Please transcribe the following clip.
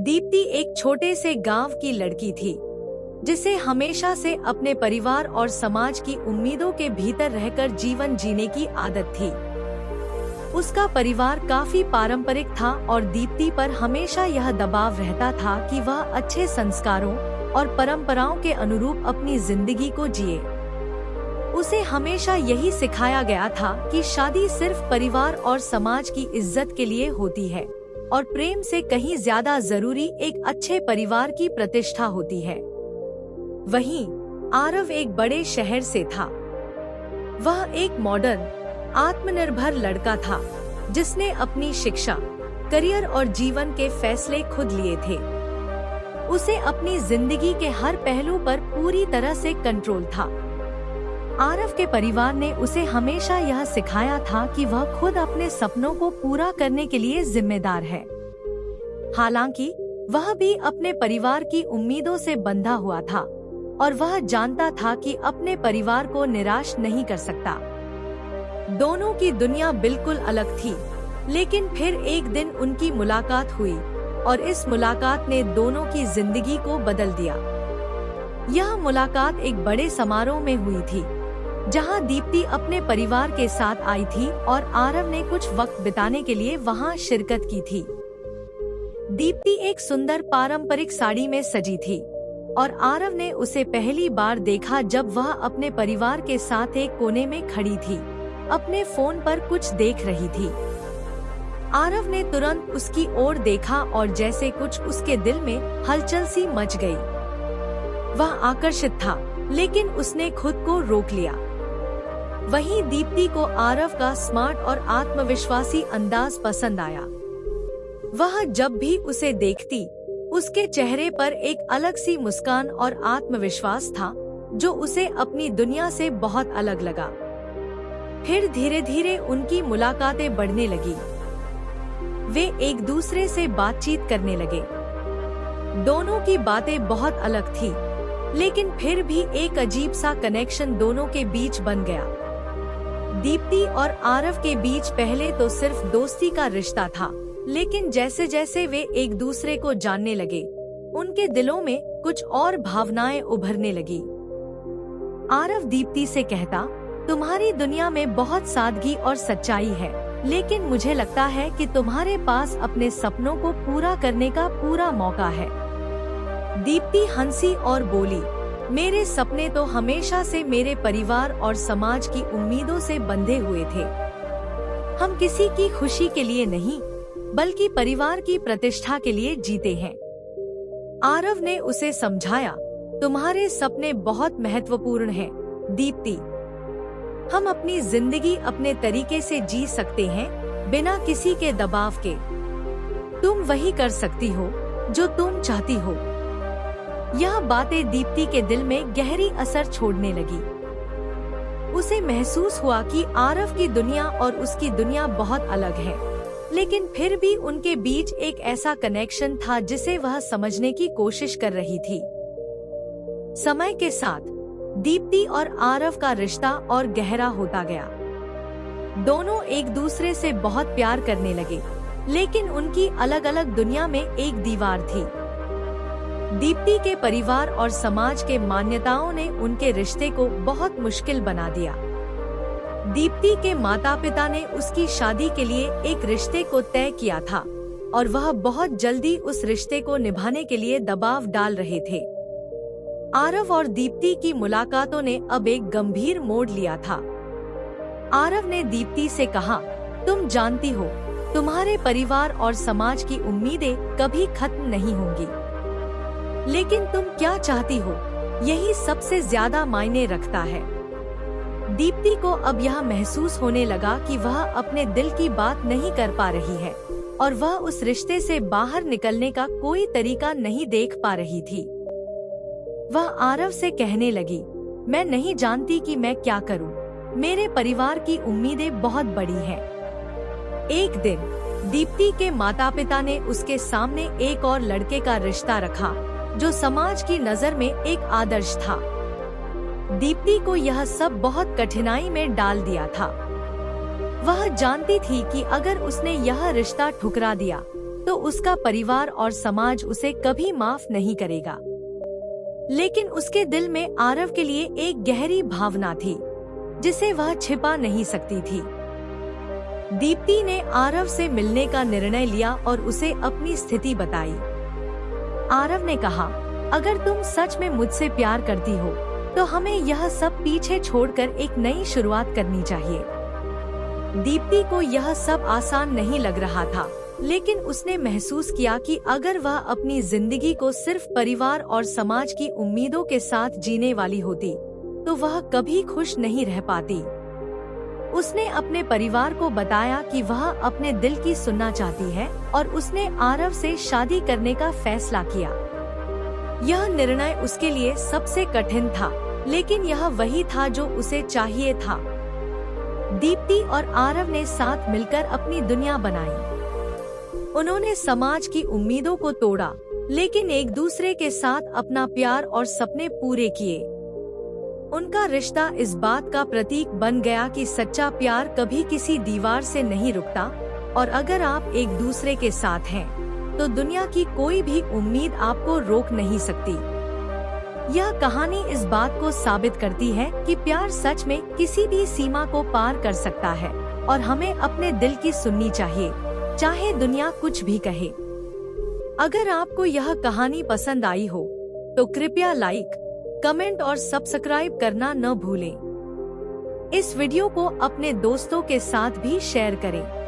दीप्ति एक छोटे से गांव की लड़की थी, जिसे हमेशा से अपने परिवार और समाज की उम्मीदों के भीतर रहकर जीवन जीने की आदत थी। उसका परिवार काफी पारंपरिक था और दीप्ति पर हमेशा यह दबाव रहता था कि वह अच्छे संस्कारों और परंपराओं के अनुरूप अपनी जिंदगी को जिए। उसे हमेशा यही सिखाया गया था कि शादी सिर्फ परिवार और समाज की इज्जत के लिए होती है और प्रेम से कहीं ज्यादा जरूरी एक अच्छे परिवार की प्रतिष्ठा होती है। वहीं आरव एक बड़े शहर से था। वह एक मॉडर्न, आत्मनिर्भर लड़का था जिसने अपनी शिक्षा, करियर और जीवन के फैसले खुद लिए थे। उसे अपनी जिंदगी के हर पहलू पर पूरी तरह से कंट्रोल था। आरव के परिवार ने उसे हमेशा यह सिखाया था कि वह खुद अपने सपनों को पूरा करने के लिए जिम्मेदार है। हालांकि वह भी अपने परिवार की उम्मीदों से बंधा हुआ था और वह जानता था कि अपने परिवार को निराश नहीं कर सकता। दोनों की दुनिया बिल्कुल अलग थी, लेकिन फिर एक दिन उनकी मुलाकात हुई और इस मुलाकात ने दोनों की जिंदगी को बदल दिया। यह मुलाकात एक बड़े समारोह में हुई थी, जहां दीप्ति अपने परिवार के साथ आई थी और आरव ने कुछ वक्त बिताने के लिए वहां शिरकत की थी। दीप्ति एक सुंदर पारंपरिक साड़ी में सजी थी और आरव ने उसे पहली बार देखा जब वह अपने परिवार के साथ एक कोने में खड़ी थी, अपने फोन पर कुछ देख रही थी। आरव ने तुरंत उसकी ओर देखा और जैसे कुछ उसके दिल में हलचल सी मच गई। वह आकर्षित था, लेकिन उसने खुद को रोक लिया। वहीं दीप्ति को आरव का स्मार्ट और आत्मविश्वासी अंदाज पसंद आया। वह जब भी उसे देखती, उसके चेहरे पर एक अलग सी मुस्कान और आत्मविश्वास था, जो उसे अपनी दुनिया से बहुत अलग लगा। फिर धीरे धीरे उनकी मुलाकातें बढ़ने लगी। वे एक दूसरे से बातचीत करने लगे। दोनों की बातें बहुत अलग थी, लेकिन फिर भी एक अजीब सा कनेक्शन दोनों के बीच बन गया। दीप्ति और आरव के बीच पहले तो सिर्फ दोस्ती का रिश्ता था, लेकिन जैसे जैसे वे एक दूसरे को जानने लगे, उनके दिलों में कुछ और भावनाएं उभरने लगी। आरव दीप्ति से कहता, तुम्हारी दुनिया में बहुत सादगी और सच्चाई है, लेकिन मुझे लगता है कि तुम्हारे पास अपने सपनों को पूरा करने का पूरा मौका है। दीप्ति हंसी और बोली, मेरे सपने तो हमेशा से मेरे परिवार और समाज की उम्मीदों से बंधे हुए थे। हम किसी की खुशी के लिए नहीं, बल्कि परिवार की प्रतिष्ठा के लिए जीते हैं। आरव ने उसे समझाया, तुम्हारे सपने बहुत महत्वपूर्ण हैं, दीप्ति। हम अपनी जिंदगी अपने तरीके से जी सकते हैं, बिना किसी के दबाव के। तुम वही कर सकती हो जो तुम चाहती हो। यह बातें दीप्ति के दिल में गहरी असर छोड़ने लगी। उसे महसूस हुआ कि आरव की दुनिया और उसकी दुनिया बहुत अलग है, लेकिन फिर भी उनके बीच एक ऐसा कनेक्शन था जिसे वह समझने की कोशिश कर रही थी। समय के साथ दीप्ति और आरव का रिश्ता और गहरा होता गया। दोनों एक दूसरे से बहुत प्यार करने लगे, लेकिन उनकी अलग अलग दुनिया में एक दीवार थी। दीप्ति के परिवार और समाज के मान्यताओं ने उनके रिश्ते को बहुत मुश्किल बना दिया। दीप्ति के माता-पिता ने उसकी शादी के लिए एक रिश्ते को तय किया था और वह बहुत जल्दी उस रिश्ते को निभाने के लिए दबाव डाल रहे थे। आरव और दीप्ति की मुलाकातों ने अब एक गंभीर मोड़ लिया था। आरव ने दीप्ति से कहा, तुम जानती हो, तुम्हारे परिवार और समाज की उम्मीदें कभी खत्म नहीं होंगी, लेकिन तुम क्या चाहती हो, यही सबसे ज्यादा मायने रखता है। दीप्ति को अब यह महसूस होने लगा कि वह अपने दिल की बात नहीं कर पा रही है और वह उस रिश्ते से बाहर निकलने का कोई तरीका नहीं देख पा रही थी। वह आरव से कहने लगी, मैं नहीं जानती कि मैं क्या करूं। मेरे परिवार की उम्मीदें बहुत बड़ी हैं। एक दिन दीप्ति के माता-पिता ने उसके सामने एक और लड़के का रिश्ता रखा, जो समाज की नजर में एक आदर्श था। दीप्ति को यह सब बहुत कठिनाई में डाल दिया था। वह जानती थी कि अगर उसने यह रिश्ता ठुकरा दिया तो उसका परिवार और समाज उसे कभी माफ नहीं करेगा। लेकिन उसके दिल में आरव के लिए एक गहरी भावना थी जिसे वह छिपा नहीं सकती थी। दीप्ति ने आरव से मिलने का निर्णय लिया और उसे अपनी स्थिति बताई। आरव ने कहा, अगर तुम सच में मुझसे प्यार करती हो तो हमें यह सब पीछे छोड़कर एक नई शुरुआत करनी चाहिए। दीप्ति को यह सब आसान नहीं लग रहा था, लेकिन उसने महसूस किया कि अगर वह अपनी जिंदगी को सिर्फ परिवार और समाज की उम्मीदों के साथ जीने वाली होती तो वह कभी खुश नहीं रह पाती। उसने अपने परिवार को बताया कि वह अपने दिल की सुनना चाहती है और उसने आरव से शादी करने का फैसला किया। यह निर्णय उसके लिए सबसे कठिन था, लेकिन यह वही था जो उसे चाहिए था। दीप्ति और आरव ने साथ मिलकर अपनी दुनिया बनाई। उन्होंने समाज की उम्मीदों को तोड़ा, लेकिन एक दूसरे के साथ अपना प्यार और सपने पूरे किए। उनका रिश्ता इस बात का प्रतीक बन गया कि सच्चा प्यार कभी किसी दीवार से नहीं रुकता और अगर आप एक दूसरे के साथ हैं, तो दुनिया की कोई भी उम्मीद आपको रोक नहीं सकती। यह कहानी इस बात को साबित करती है कि प्यार सच में किसी भी सीमा को पार कर सकता है और हमें अपने दिल की सुननी चाहिए, चाहे दुनिया कुछ भी कहे। अगर आपको यह कहानी पसंद आई हो तो कृपया लाइक, कमेंट और सब्सक्राइब करना न भूलें। इस वीडियो को अपने दोस्तों के साथ भी शेयर करें।